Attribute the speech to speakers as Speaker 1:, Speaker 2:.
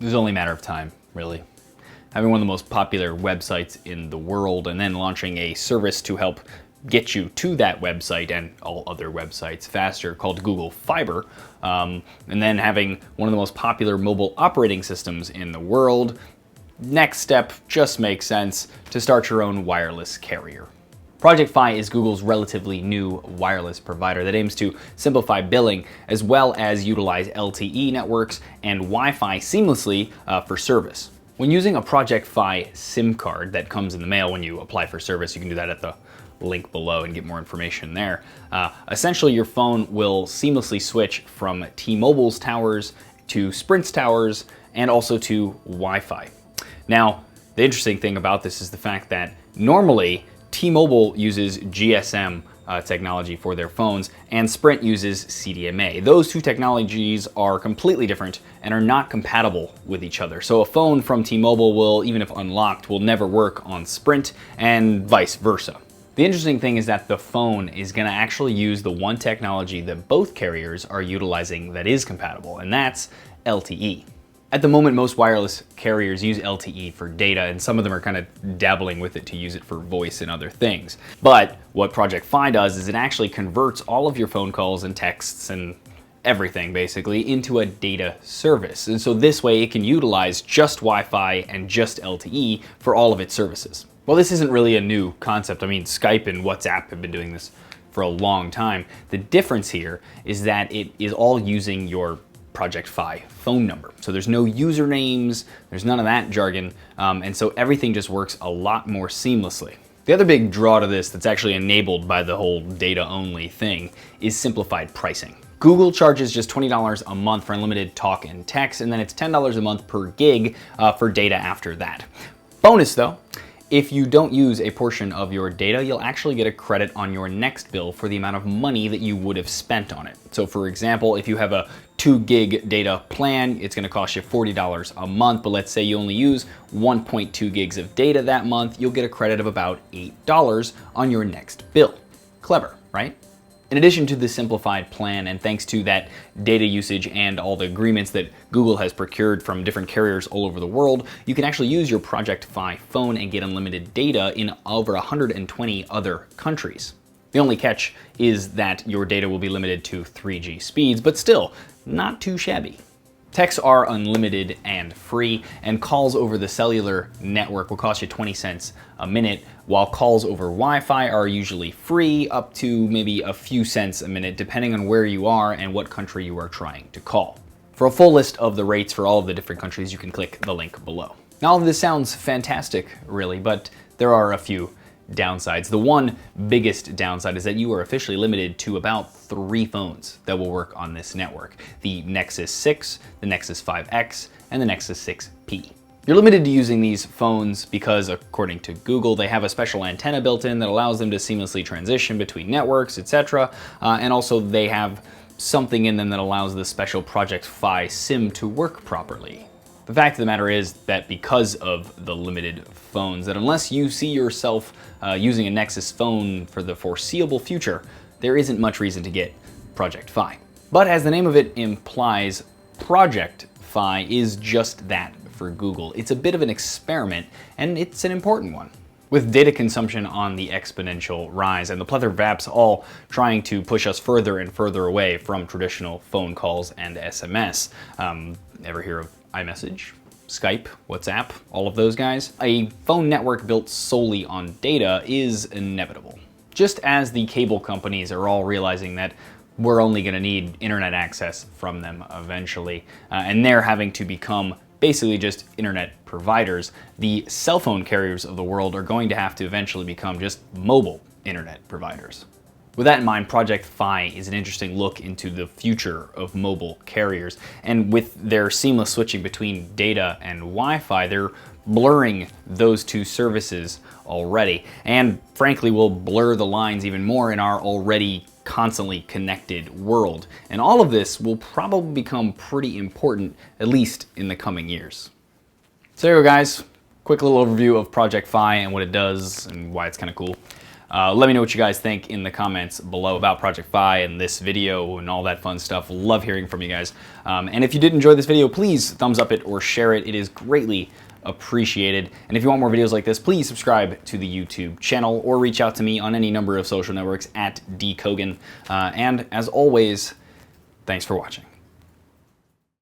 Speaker 1: It was only a matter of time, really. Having one of the most popular websites in the world and then launching a service to help get you to that website and all other websites faster called Google Fiber, and then having one of the most popular mobile operating systems in the world, next step just makes sense to start your own wireless carrier. Project Fi is Google's relatively new wireless provider that aims to simplify billing as well as utilize LTE networks and Wi-Fi seamlessly for service. When using a Project Fi SIM card that comes in the mail when you apply for service, you can do that at the link below and get more information there. Essentially, your phone will seamlessly switch from T-Mobile's towers to Sprint's towers and also to Wi-Fi. Now, the interesting thing about this is the fact that normally T-Mobile uses GSM technology for their phones, and Sprint uses CDMA. Those two technologies are completely different and are not compatible with each other. So a phone from T-Mobile will, even if unlocked, will never work on Sprint, and vice versa. The interesting thing is that the phone is going to actually use the one technology that both carriers are utilizing that is compatible, and that's LTE. At the moment, most wireless carriers use LTE for data, and some of them are kind of dabbling with it to use it for voice and other things. But what Project Fi does is it actually converts all of your phone calls and texts and everything basically into a data service. And so this way it can utilize just Wi-Fi and just LTE for all of its services. Well, this isn't really a new concept. I mean, Skype and WhatsApp have been doing this for a long time. The difference here is that it is all using your Project Fi phone number. So there's no usernames, there's none of that jargon, and so everything just works a lot more seamlessly. The other big draw to this that's actually enabled by the whole data-only thing is simplified pricing. Google charges just $20 a month for unlimited talk and text, and then it's $10 a month per gig for data after that. Bonus though, if you don't use a portion of your data, you'll actually get a credit on your next bill for the amount of money that you would have spent on it. So for example, if you have a 2 gig data plan, it's gonna cost you $40 a month, but let's say you only use 1.2 gigs of data that month, you'll get a credit of about $8 on your next bill. Clever, right? In addition to the simplified plan, and thanks to that data usage and all the agreements that Google has procured from different carriers all over the world, you can actually use your Project Fi phone and get unlimited data in over 120 other countries. The only catch is that your data will be limited to 3G speeds, but still, not too shabby. Texts are unlimited and free, and calls over the cellular network will cost you 20 cents a minute, while calls over Wi-Fi are usually free, up to maybe a few cents a minute, depending on where you are and what country you are trying to call. For a full list of the rates for all of the different countries, you can click the link below. Now, all of this sounds fantastic, really, but there are a few downsides. The one biggest downside is that you are officially limited to about 3 phones that will work on this network. The Nexus 6, the Nexus 5X, and the Nexus 6P. You're limited to using these phones because, according to Google, they have a special antenna built in that allows them to seamlessly transition between networks, etc. And also they have something in them that allows the special Project Fi SIM to work properly. The fact of the matter is that because of the limited phones, that unless you see yourself using a Nexus phone for the foreseeable future, there isn't much reason to get Project Fi. But as the name of it implies, Project Fi is just that for Google. It's a bit of an experiment, and it's an important one. With data consumption on the exponential rise and the plethora of apps all trying to push us further and further away from traditional phone calls and SMS. Ever hear of iMessage, Skype, WhatsApp, all of those guys? A phone network built solely on data is inevitable. Just as the cable companies are all realizing that we're only going to need internet access from them eventually, and they're having to become basically just internet providers, the cell phone carriers of the world are going to have to eventually become just mobile internet providers. With that in mind, Project Fi is an interesting look into the future of mobile carriers, and with their seamless switching between data and Wi-Fi, they're blurring those two services already, and frankly will blur the lines even more in our already constantly connected world. And all of this will probably become pretty important, at least in the coming years. So there you go, guys. Quick little overview of Project Fi and what it does and why it's kind of cool. Let me know what you guys think in the comments below about Project Fi and this video and all that fun stuff. Love hearing from you guys. And if you did enjoy this video, please thumbs up it or share it. It is greatly appreciated. And if you want more videos like this, please subscribe to the YouTube channel or reach out to me on any number of social networks at @dkogan. And as always, thanks for watching.